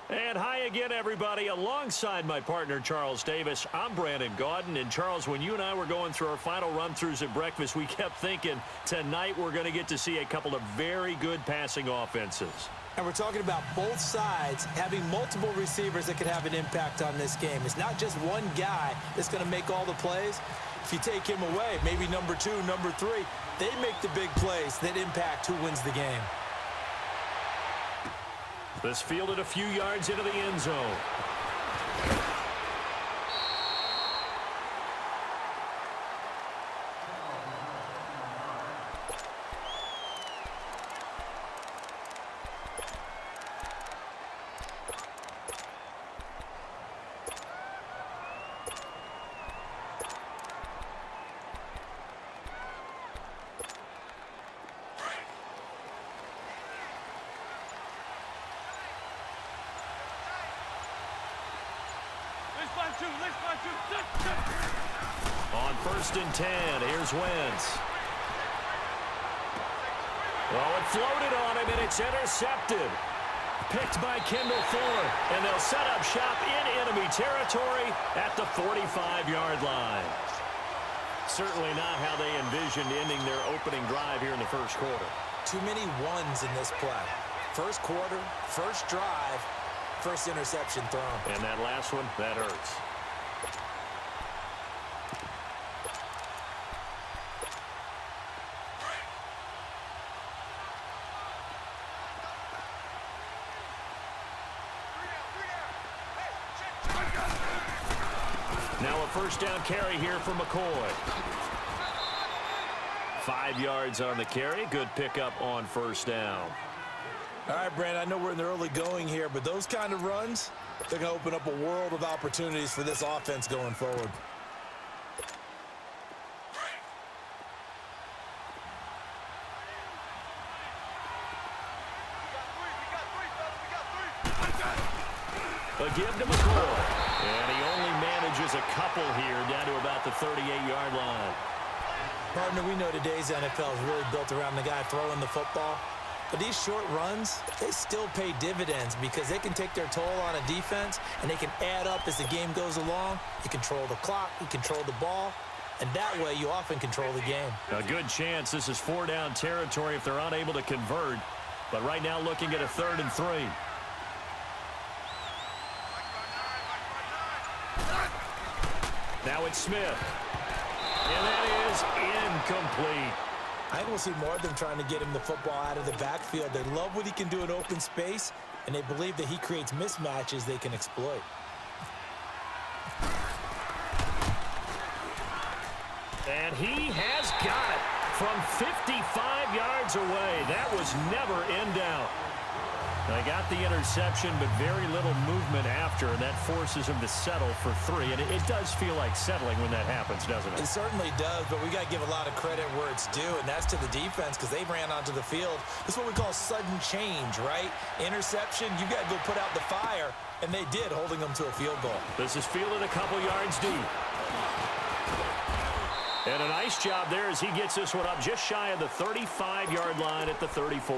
And hi again, everybody. Alongside my partner, Charles Davis, I'm Brandon Gaudin. And, Charles, when you and I were going through our final run-throughs at breakfast, we kept thinking tonight we're going to get to see a couple of very good passing offenses. And we're talking about both sides having multiple receivers that could have an impact on this game. It's not just one guy that's going to make all the plays. If you take him away, maybe number 2, number 3, they make the big plays that impact who wins the game. This fielded a few yards into the end zone. On 1st and 10, here's Wentz. Well, it floated on him, and it's intercepted. Picked by Kendall Fuller, and they'll set up shop in enemy territory at the 45-yard line. Certainly not how they envisioned ending their opening drive here in the first quarter. Too many ones in this play. First quarter, first drive, first interception thrown. And that last one, that hurts. Now a first down carry here for McCoy. 5 yards on the carry. Good pickup on first down. All right, Brand, I know we're in the early going here, but those kind of runs, they're going to open up a world of opportunities for this offense going forward. A give to McCoy. And he only manages a couple here down to about the 38-yard line. Partner, we know today's NFL is really built around the guy throwing the football. But these short runs, they still pay dividends because they can take their toll on a defense and they can add up as the game goes along. You control the clock, you control the ball, and that way you often control the game. A good chance this is 4-down territory if they're unable to convert. But right now looking at a 3rd and 3. Now it's Smith. And that is incomplete. I think we'll see more of them trying to get him the football out of the backfield. They love what he can do in open space, and they believe that he creates mismatches they can exploit. And he has got it from 55 yards away. That was never in doubt. They got the interception, but very little movement after, and that forces him to settle for 3. And it does feel like settling when that happens, doesn't it? It certainly does, but we got to give a lot of credit where it's due, and that's to the defense because they ran onto the field. This is what we call sudden change, right? Interception, you got to go put out the fire, and they did, holding them to a field goal. This is fielded a couple yards deep. And a nice job there as he gets this one up just shy of the 35-yard line at the 34.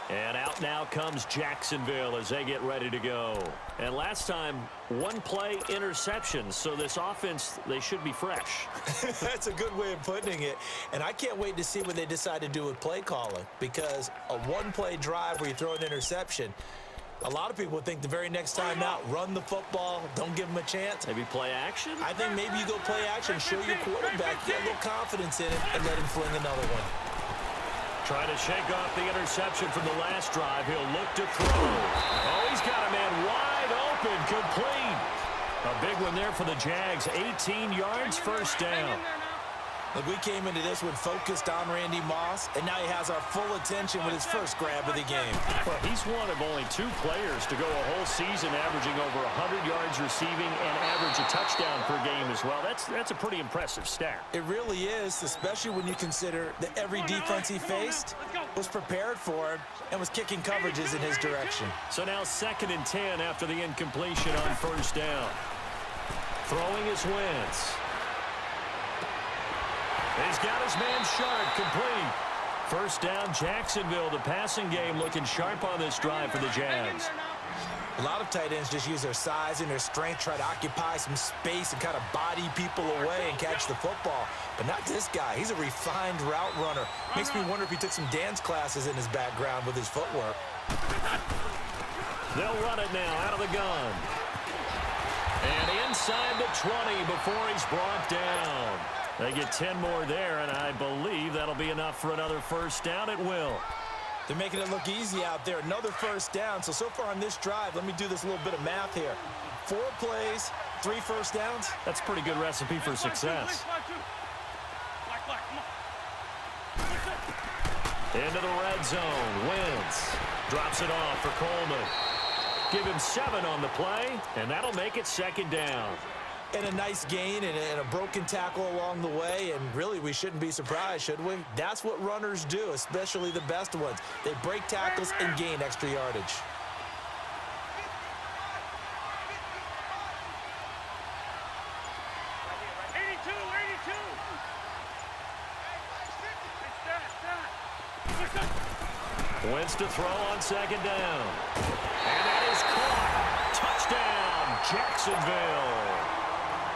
And out now comes Jacksonville as they get ready to go. And last time, one play interception. So this offense, they should be fresh. That's a good way of putting it. And I can't wait to see what they decide to do with play calling. Because a one-play drive where you throw an interception, a lot of people think the very next time out, run the football, don't give them a chance. Maybe play action? I think maybe you go play action, show your quarterback, get a little confidence in it, and let him fling another one. Trying to shake off the interception from the last drive. He'll look to throw. Oh, he's got a man wide open, complete. A big one there for the Jags. 18 yards, first down. Look, we came into this one focused on Randy Moss, and now he has our full attention with his first grab of the game. Well, he's one of only 2 players to go a whole season averaging over 100 yards receiving and average a touchdown per game as well. That's a pretty impressive stat. It really is, especially when you consider that every defense he faced was prepared for him and was kicking coverages in his direction. So now 2nd and 10 after the incompletion on first down. Throwing is Wentz. He's got his man Sharp, complete. First down, Jacksonville. The passing game looking sharp on this drive for the Jags. A lot of tight ends just use their size and their strength, try to occupy some space and kind of body people away and catch the football. But not this guy. He's a refined route runner. Makes me wonder if he took some dance classes in his background with his footwork. They'll run it now out of the gun. And inside the 20 before he's brought down. They get 10 more there, and I believe that'll be enough for another first down. It will. They're making it look easy out there. Another first down. So far on this drive, let me do this little bit of math here. 4 plays, 3 first downs. That's a pretty good recipe for success. Into the red zone. Wentz drops it off for Coleman. Give him 7 on the play, and that'll make it second down. And a nice gain and a broken tackle along the way, and really we shouldn't be surprised, should we? That's what runners do, especially the best ones. They break tackles and gain extra yardage. Wentz to throw on second down. And that is caught. Touchdown, Jacksonville.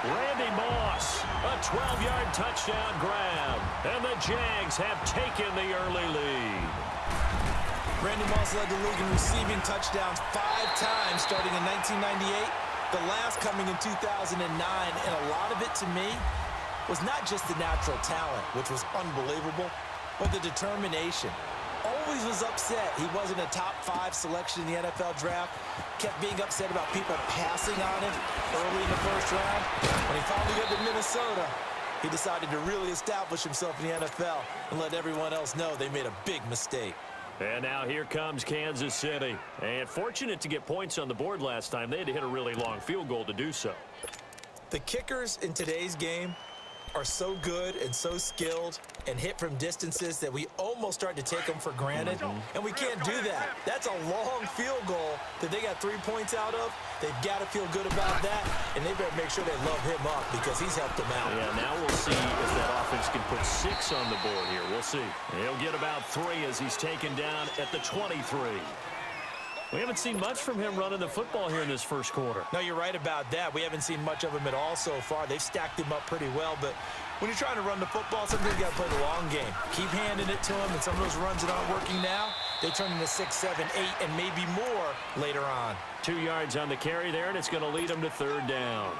Randy Moss, a 12-yard touchdown grab. And the Jags have taken the early lead. Randy Moss led the league in receiving touchdowns 5 times starting in 1998, the last coming in 2009. And a lot of it, to me, was not just the natural talent, which was unbelievable, but the determination. Always was upset he wasn't a top 5 selection in the NFL draft. Kept being upset about people passing on him early in the first round. When he finally got to Minnesota, he decided to really establish himself in the NFL and let everyone else know they made a big mistake. And now here comes Kansas City. And fortunate to get points on the board last time. They had to hit a really long field goal to do so. The kickers in today's game are so good and so skilled and hit from distances that we almost start to take them for granted, and we can't do that. That's a long field goal that they got 3 points out of. They've got to feel good about that, and they better make sure they love him up because he's helped them out. Yeah, now we'll see if that offense can put 6 on the board here. We'll see. He'll get about 3 as he's taken down at the 23. We haven't seen much from him running the football here in this first quarter. No, you're right about that. We haven't seen much of him at all so far. They've stacked him up pretty well, but when you're trying to run the football, sometimes you got to play the long game. Keep handing it to him, and some of those runs that aren't working now, they turn into 6, 7, 8, and maybe more later on. 2 yards on the carry there, and it's going to lead him to third down.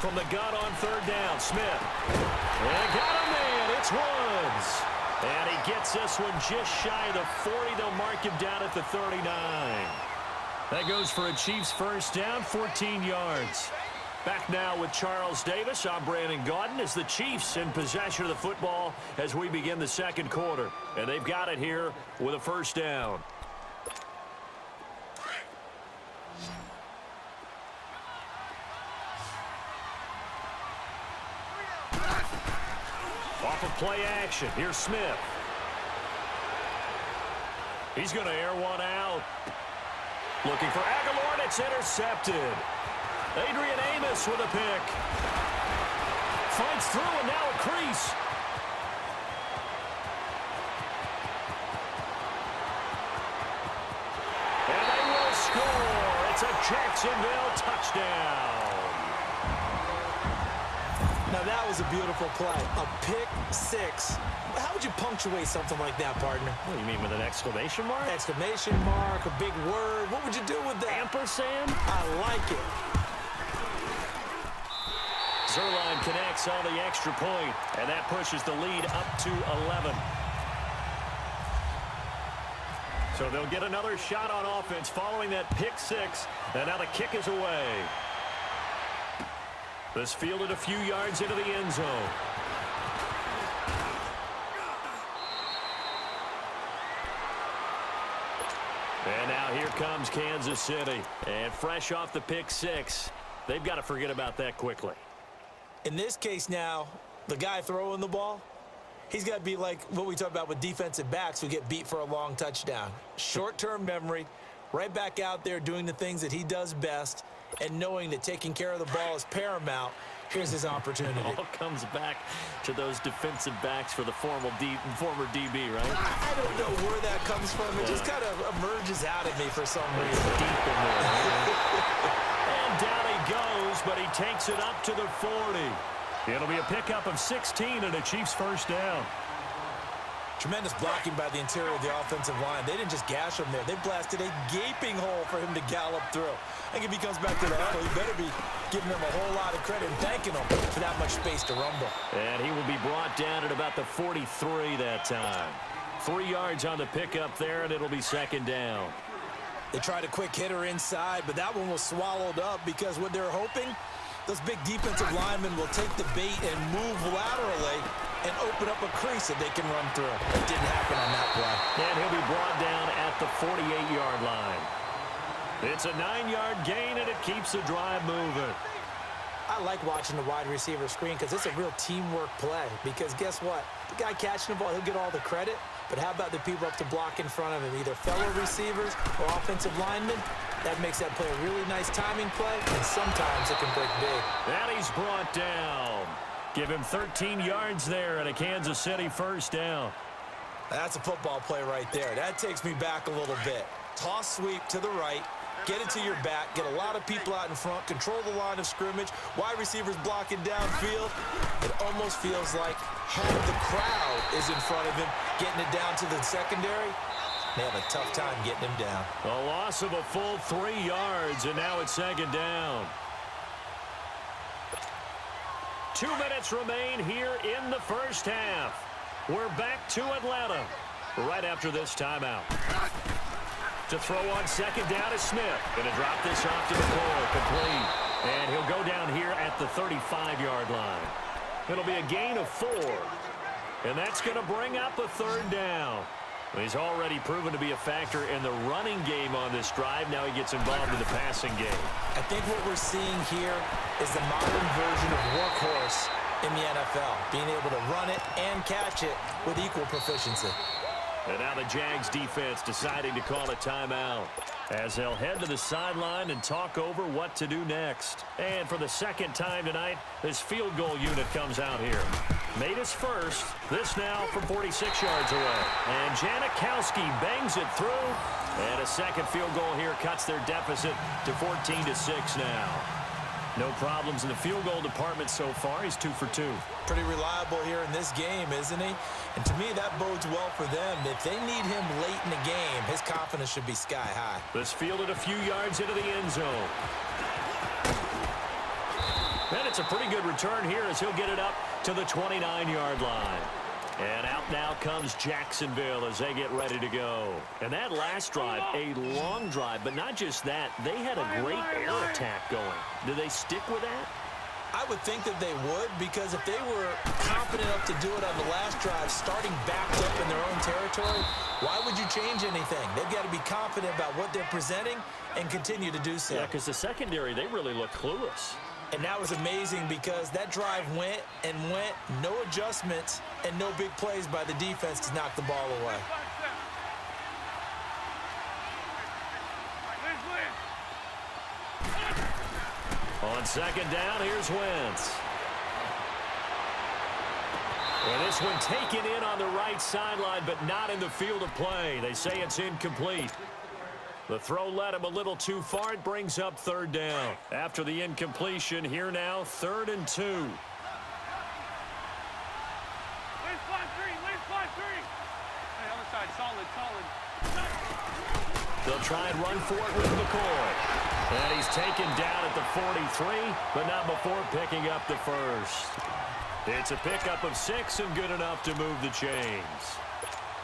From the gun on third down, Smith. And got him in. It's Woods. And he gets this one just shy of the 40. They'll mark him down at the 39. That goes for a Chiefs first down, 14 yards. Back now with Charles Davis. I'm Brandon Gaudin as the Chiefs in possession of the football as we begin the second quarter. And they've got it here with a first down. Off of play action. Here's Smith. He's going to air one out. Looking for Aguilar, and it's intercepted. Adrian Amos with a pick. Fights through, and now a crease. And they will score. It's a Jacksonville touchdown. Now, that was a beautiful play. A pick 6. How would you punctuate something like that, partner? What do you mean, with an exclamation mark? Exclamation mark, a big word. What would you do with that? Ampersand? I like it. Zerline connects on the extra point, and that pushes the lead up to 11. So they'll get another shot on offense following that pick 6, and now the kick is away. This fielded a few yards into the end zone. And now here comes Kansas City. And fresh off the pick 6, they've got to forget about that quickly. In this case now, the guy throwing the ball, he's got to be like what we talk about with defensive backs who get beat for a long touchdown. Short-term memory, right back out there doing the things that he does best, and knowing that taking care of the ball is paramount. Here's his opportunity. It all comes back to those defensive backs for the former DB, right? I don't know where that comes from. It just kind of emerges out of me for some reason. Deep in there. And down he goes, but he takes it up to the 40. It'll be a pickup of 16 and a Chiefs first down. Tremendous blocking by the interior of the offensive line. They didn't just gash him there. They blasted a gaping hole for him to gallop through. I think if he comes back to the huddle, he better be giving him a whole lot of credit and thanking him for that much space to rumble. And he will be brought down at about the 43 that time. 3 yards on the pickup there, and it'll be second down. They tried a quick hitter inside, but that one was swallowed up because what they're hoping, those big defensive linemen will take the bait and move laterally and open up a crease that they can run through. It didn't happen on that play. And he'll be brought down at the 48-yard line. It's a 9-yard gain, and it keeps the drive moving. I like watching the wide receiver screen because it's a real teamwork play. Because guess what? The guy catching the ball, he'll get all the credit. But how about the people up to block in front of him, either fellow receivers or offensive linemen? That makes that play a really nice timing play, and sometimes it can break big. And he's brought down. Give him 13 yards there and a Kansas City first down. That's a football play right there. That takes me back a little bit. Toss sweep to the right. Get it to your back. Get a lot of people out in front. Control the line of scrimmage. Wide receivers blocking downfield. It almost feels like half the crowd is in front of him, getting it down to the secondary. They have a tough time getting him down. A loss of a full 3 yards, and now it's second down. 2 minutes remain here in the first half. We're back to Atlanta right after this timeout. To throw on second down is Smith. Going to drop this off to McCoy. Complete. And he'll go down here at the 35-yard line. It'll be a gain of 4. And that's going to bring up a third down. He's already proven to be a factor in the running game on this drive. Now he gets involved in the passing game. I think what we're seeing here is the modern version of workhorse in the NFL, being able to run it and catch it with equal proficiency. And now the Jags defense deciding to call a timeout as they'll head to the sideline and talk over what to do next. And for the second time tonight, this field goal unit comes out here. Made his first. This now from 46 yards away. And Janikowski bangs it through. And a second field goal here cuts their deficit to 14-6 now. No problems in the field goal department so far. He's 2 for 2. Pretty reliable here in this game, isn't he? And to me, that bodes well for them. If they need him late in the game, his confidence should be sky high. This fielded a few yards into the end zone. And it's a pretty good return here as he'll get it up to the 29-yard line. And out now comes Jacksonville as they get ready to go. And that last drive, a long drive, but not just that. They had a great air attack going. Do they stick with that? I would think that they would, because if they were confident enough to do it on the last drive, starting backed up in their own territory, why would you change anything? They've got to be confident about what they're presenting and continue to do so. Yeah, because the secondary, they really look clueless. And that was amazing because that drive went and went, no adjustments, and no big plays by the defense to knock the ball away. On second down, here's Wentz. And this one taken in on the right sideline, but not in the field of play. They say it's incomplete. The throw led him a little too far. It brings up third down. After the incompletion, here now, 3rd and 2. Win 5-3, win 5-3. Hey, other side, solid. They'll try and run for it with McCoy. And he's taken down at the 43, but not before picking up the first. It's a pickup of 6 and good enough to move the chains.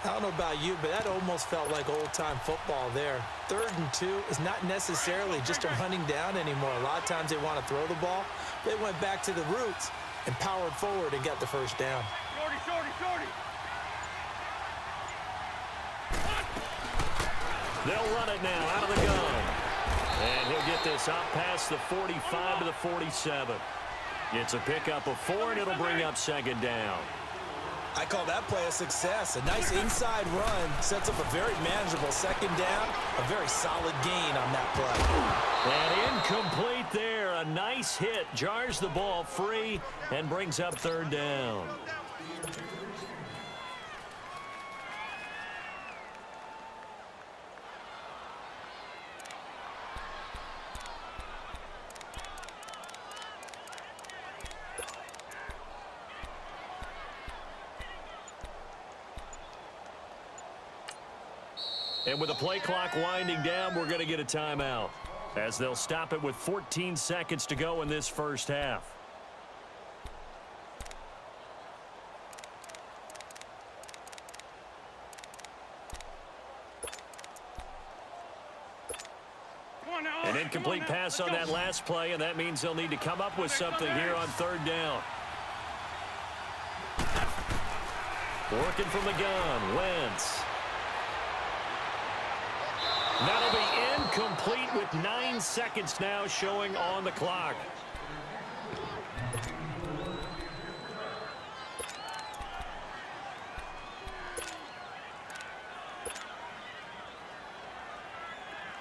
I don't know about you, but that almost felt like old-time football there. 3rd and 2 is not necessarily just a running down anymore. A lot of times they want to throw the ball. They went back to the roots and powered forward and got the first down. Shorty. They'll run it now out of the gun. And he'll get this up past the 45 to the 47. It's a pickup of 4, and it'll bring up second down. I call that play a success. A nice inside run sets up a very manageable second down. A very solid gain on that play. And incomplete there. a nice hit, jars the ball free, and brings up third down. And with the play clock winding down, we're going to get a timeout, as they'll stop it with 14 seconds to go in this first half. An incomplete pass on that last play, and that means they'll need to come up with something here on third down. Working from the gun, Wentz. That'll be incomplete with 9 seconds now showing on the clock.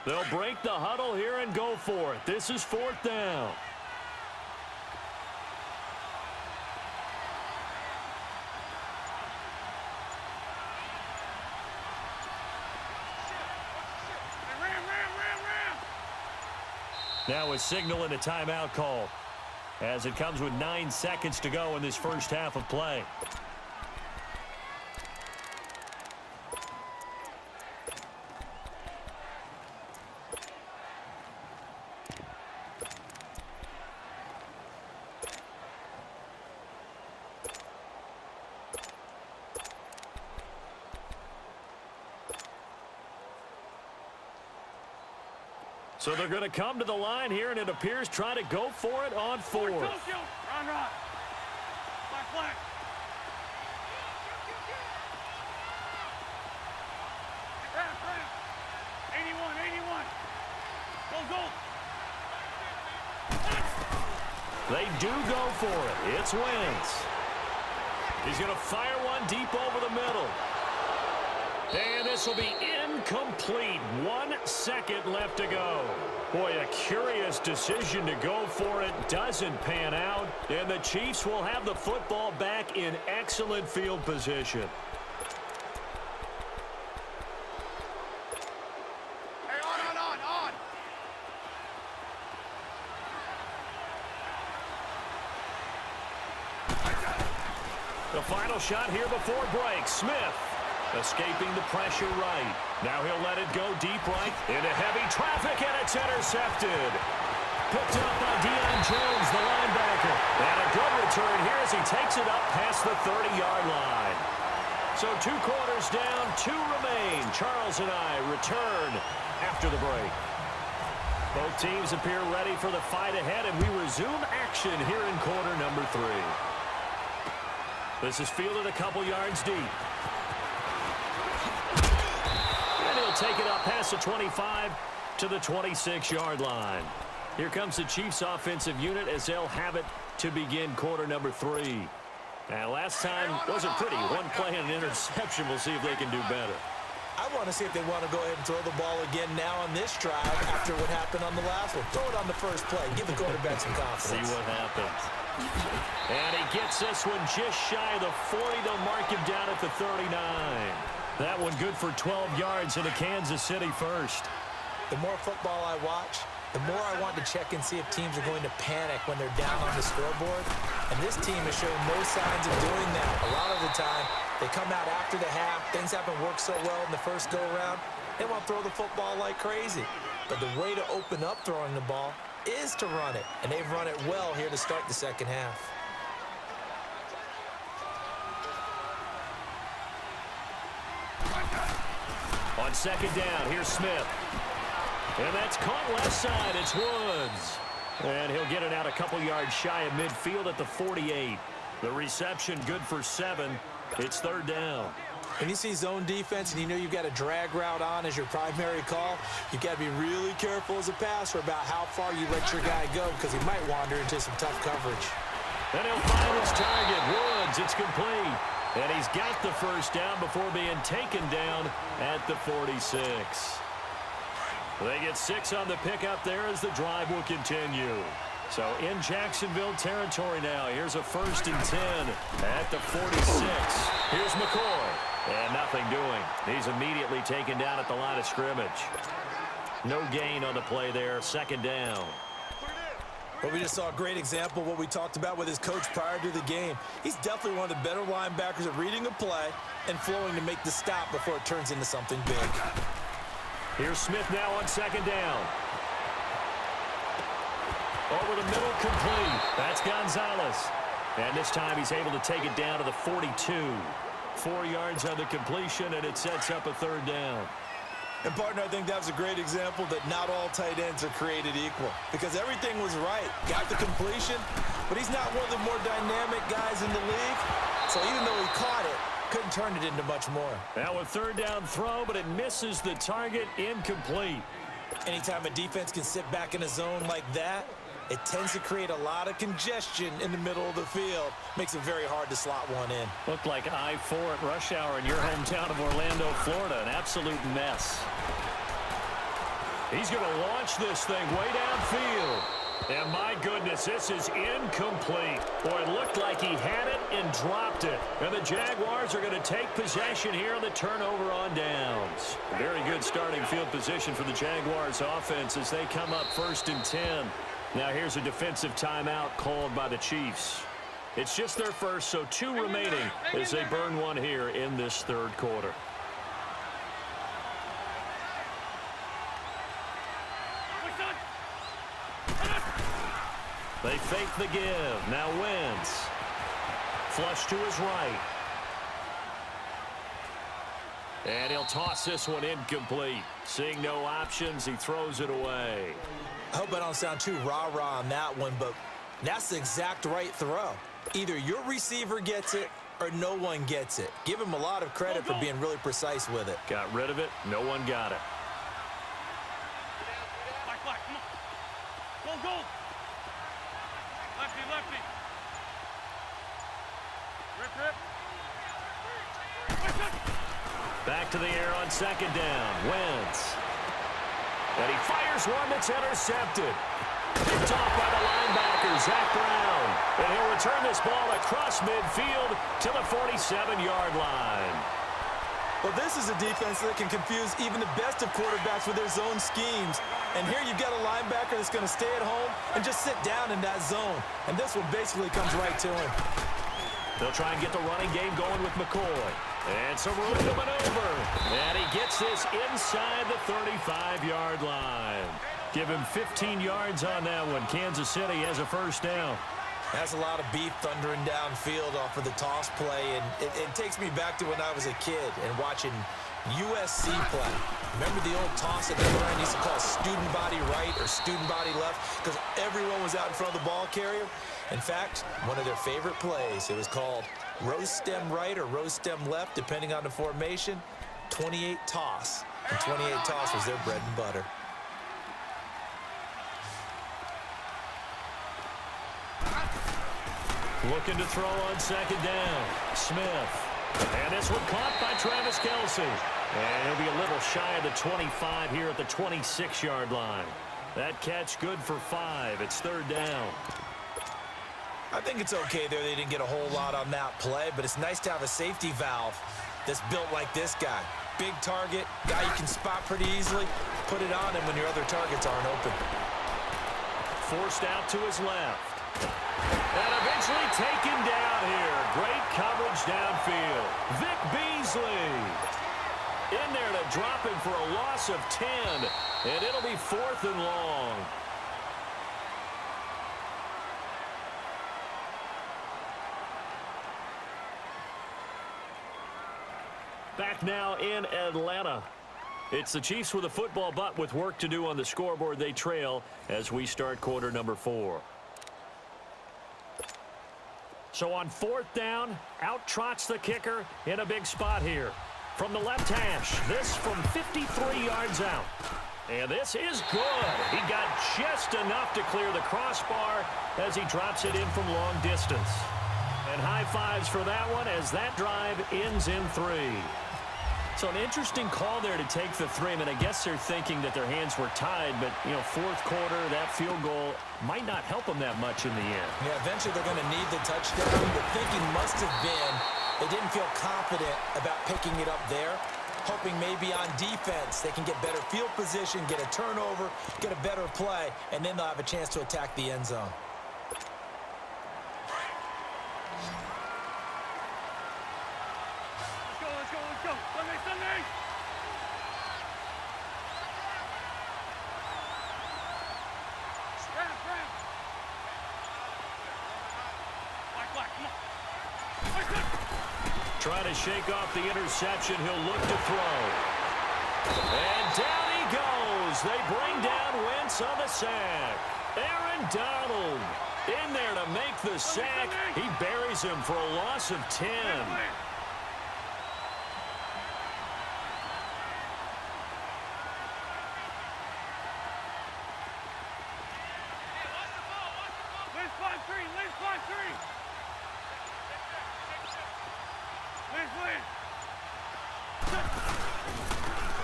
They'll break the huddle here and go for it. This is fourth down. Now a signal and a timeout call, as it comes with 9 seconds to go in this first half of play. So they're going to come to the line here, and it appears try to go for it on fourth. Run. Flag. 81. Go. They do go for it. It's Wentz. He's going to fire one deep over the middle. And this will be incomplete. 1 second left to go. Boy, a curious decision to go for it. Doesn't pan out. And the Chiefs will have the football back in excellent field position. Hey, on. The final shot here before break. Smith. Escaping the pressure right. Now he'll let it go deep right into heavy traffic, and it's intercepted. Picked up by Deion Jones, the linebacker. And a good return here as he takes it up past the 30-yard line. So 2 quarters down, 2 remain. Charles and I return after the break. Both teams appear ready for the fight ahead, and we resume action here in quarter number 3. This is fielded a couple yards deep. Take it up past the 25 to the 26-yard line. Here comes the Chiefs offensive unit as they'll have it to begin quarter number 3. Now, last time wasn't pretty. 1 play and an interception. We'll see if they can do better. I want to see if they want to go ahead and throw the ball again now on this drive after what happened on the last one. Throw it on the first play. Give the quarterback some confidence. See what happens. And he gets this one just shy of the 40. They'll mark him down at the 39. That one good for 12 yards in a Kansas City first. The more football I watch, the more I want to check and see if teams are going to panic when they're down on the scoreboard. And this team has shown no signs of doing that. A lot of the time, they come out after the half. Things haven't worked so well in the first go-around. They want to throw the football like crazy. But the way to open up throwing the ball is to run it. And they've run it well here to start the second half. On second down, here's Smith. And that's caught left side. It's Woods. And he'll get it out a couple yards shy of midfield at the 48. The reception good for 7. It's third down. When you see zone defense and you know you've got a drag route on as your primary call, you've got to be really careful as a passer about how far you let your guy go because he might wander into some tough coverage. And he'll find his target. Woods, it's complete. And he's got the first down before being taken down at the 46. They get 6 on the pickup there as the drive will continue. So in Jacksonville territory now. Here's a 1st and 10 at the 46. Here's McCoy. And nothing doing. He's immediately taken down at the line of scrimmage. No gain on the play there. 2nd down. Well, we just saw a great example of what we talked about with his coach prior to the game. He's definitely one of the better linebackers at reading a play and flowing to make the stop before it turns into something big. Here's Smith now on 2nd down. Over the middle, complete. That's Gonzalez. And this time he's able to take it down to the 42. 4 yards on the completion, and it sets up a 3rd down. And, partner, I think that was a great example that not all tight ends are created equal because everything was right. Got the completion, but he's not one of the more dynamic guys in the league. So even though he caught it, couldn't turn it into much more. Now a 3rd down throw, but it misses the target. Incomplete. Anytime a defense can sit back in a zone like that, it tends to create a lot of congestion in the middle of the field. Makes it very hard to slot one in. Looked like I-4 at rush hour in your hometown of Orlando, Florida. An absolute mess. He's going to launch this thing way downfield. And my goodness, this is incomplete. Boy, it looked like he had it and dropped it. And the Jaguars are going to take possession here on the turnover on downs. Very good starting field position for the Jaguars offense as they come up 1st and 10. Now here's a defensive timeout called by the Chiefs. It's just their first, so 2 remaining as they burn one here in this 3rd quarter. They fake the give. Now Wentz. Flush to his right. And he'll toss this one incomplete. Seeing no options, he throws it away. I hope I don't sound too rah-rah on that one, but that's the exact right throw. Either your receiver gets it or no one gets it. Give him a lot of credit for being really precise with it. Got rid of it. No one got it. Black, come on. Go. Lefty. Rip. Back to the air on 2nd down. Wentz. And he fires one that's intercepted. Picked off by the linebacker, Zach Brown. And he'll return this ball across midfield to the 47-yard line. Well, this is a defense that can confuse even the best of quarterbacks with their zone schemes. And here you've got a linebacker that's going to stay at home and just sit down in that zone. And this one basically comes right to him. They'll try and get the running game going with McCoy. And some room to maneuver. And he gets this inside the 35-yard line. Give him 15 yards on that one. Kansas City has a 1st down. That's a lot of beef thundering downfield off of the toss play, and it takes me back to when I was a kid and watching USC play. Remember the old toss at the other end used to call student body right or student body left because everyone was out in front of the ball carrier? In fact, one of their favorite plays, it was called rose stem right or rose stem left, depending on the formation, 28 toss. And 28 toss was their bread and butter. Looking to throw on 2nd down. Smith. And this one caught by Travis Kelce. And he'll be a little shy of the 25 here at the 26-yard line. That catch good for 5. It's 3rd down. I think it's okay there. They didn't get a whole lot on that play, but it's nice to have a safety valve that's built like this guy. Big target, guy you can spot pretty easily. Put it on him when your other targets aren't open. Forced out to his left. And eventually taken down here. Great coverage downfield. Vic Beasley in there to drop him for a loss of 10. And it'll be 4th and long. Back now in Atlanta. It's the Chiefs with a football, but with work to do on the scoreboard. They trail as we start quarter number 4. So on 4th down, out trots the kicker in a big spot here. From the left hash, this from 53 yards out. And this is good. He got just enough to clear the crossbar as he drops it in from long distance. And high fives for that one as that drive ends in 3. So an interesting call there to take the 3. I mean, I guess they're thinking that their hands were tied, but, you know, fourth quarter, that field goal might not help them that much in the end. Yeah, eventually they're going to need the touchdown. The thinking must have been they didn't feel confident about picking it up there, hoping maybe on defense they can get better field position, get a turnover, get a better play, and then they'll have a chance to attack the end zone. Let's go. Sunday. Grab. Black, come on. Trying to shake off the interception. He'll look to throw. And down he goes. They bring down Wentz on the sack. Aaron Donald in there to make the sack. He buries him for a loss of 10.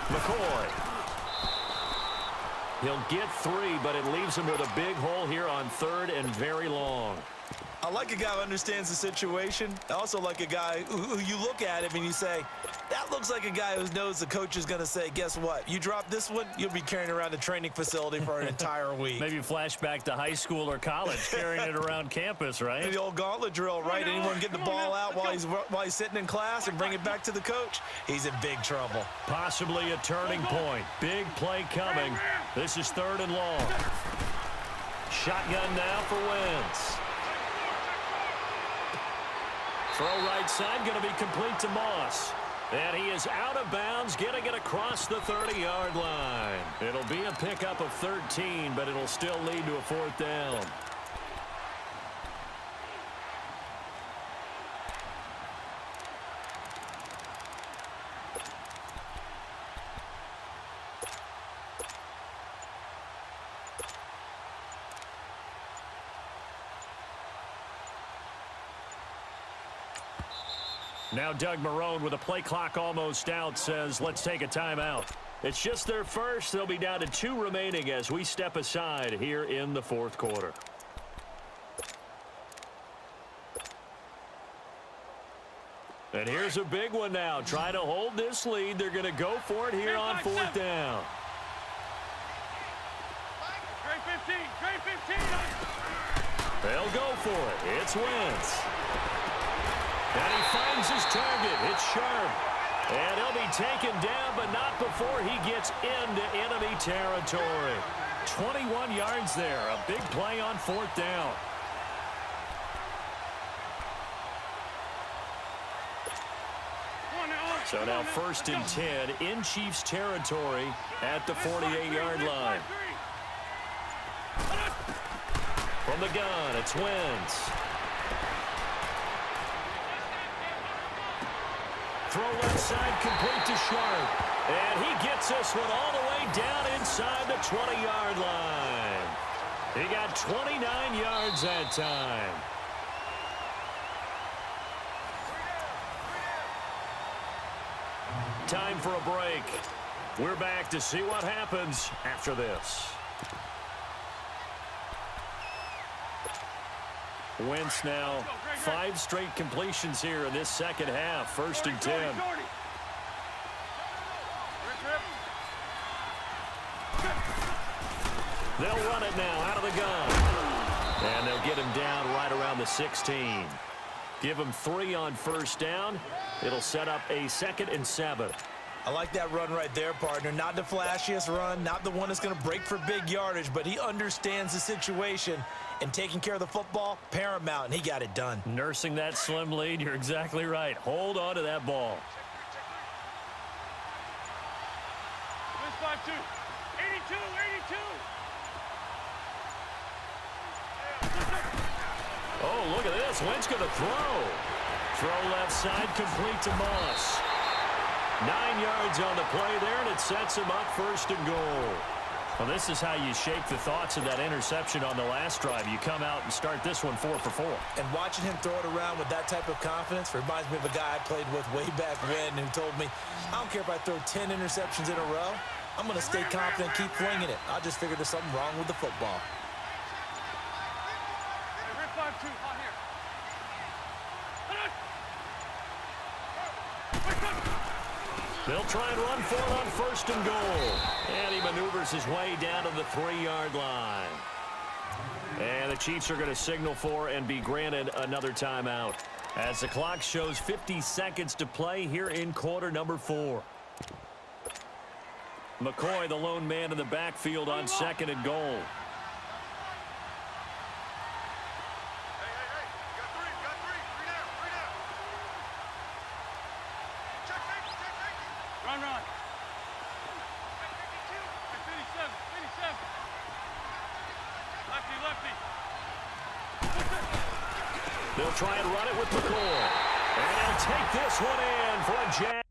McCoy. He'll get 3, but it leaves him with a big hole here on 3rd and very long. I like a guy who understands the situation. I also like a guy who you look at him and you say, that looks like a guy who knows the coach is going to say, guess what? You drop this one, you'll be carrying around the training facility for an entire week. Maybe flashback to high school or college, carrying it around campus, right? The old gauntlet drill, right? Anyone get the ball out while he's sitting in class and bring it back to the coach? He's in big trouble. Possibly a turning point. Big play coming. This is 3rd and long. Shotgun now for Wentz. Throw right side, going to be complete to Moss. And he is out of bounds, getting it across the 30-yard line. It'll be a pickup of 13, but it'll still lead to a 4th down. Now Doug Marrone, with a play clock almost out, says, let's take a timeout. It's just their first. They'll be down to 2 remaining as we step aside here in the 4th quarter. And here's a big one now. Try to hold this lead. They're going to go for it here on 4th down. Trey 15. They'll go for it. It's Wentz. And he finds his target. It's sharp. And he'll be taken down, but not before he gets into enemy territory. 21 yards there. A big play on 4th down. So now 1st and 10 in Chiefs territory at the 48-yard line. From the gun, it's Wentz. Throw left side, complete to Sharp. And he gets this one all the way down inside the 20-yard line. He got 29 yards that time. Time for a break. We're back to see what happens after this. Wentz now 5 straight completions here in this second half. 1st and 10. They'll run it now out of the gun. And they'll get him down right around the 16. Give him 3 on 1st down. It'll set up a 2nd and 7. I like that run right there, partner. Not the flashiest run, not the one that's going to break for big yardage, but he understands the situation, and taking care of the football, paramount, and he got it done. Nursing that slim lead, you're exactly right. Hold on to that ball. 5-2. 82. Oh, look at this. Wentz going to throw. Throw left side, complete to Moss. 9 yards on the play there, and it sets him up 1st and goal. Well, this is how you shake the thoughts of that interception on the last drive. You come out and start this one 4 for 4. And watching him throw it around with that type of confidence reminds me of a guy I played with way back when who told me, I don't care if I throw 10 interceptions in a row. I'm going to stay confident, keep flinging it. I just figured there's something wrong with the football. Hey, rip 5-2, hot here. They'll try and run for it on 1st and goal. And he maneuvers his way down to the 3-yard line. And the Chiefs are going to signal for and be granted another timeout, as the clock shows 50 seconds to play here in quarter number 4. McCoy, the lone man in the backfield on 2nd and goal. Run. 57. Lefty. They'll try and run it with McCoy. And he'll take this one in for a jam.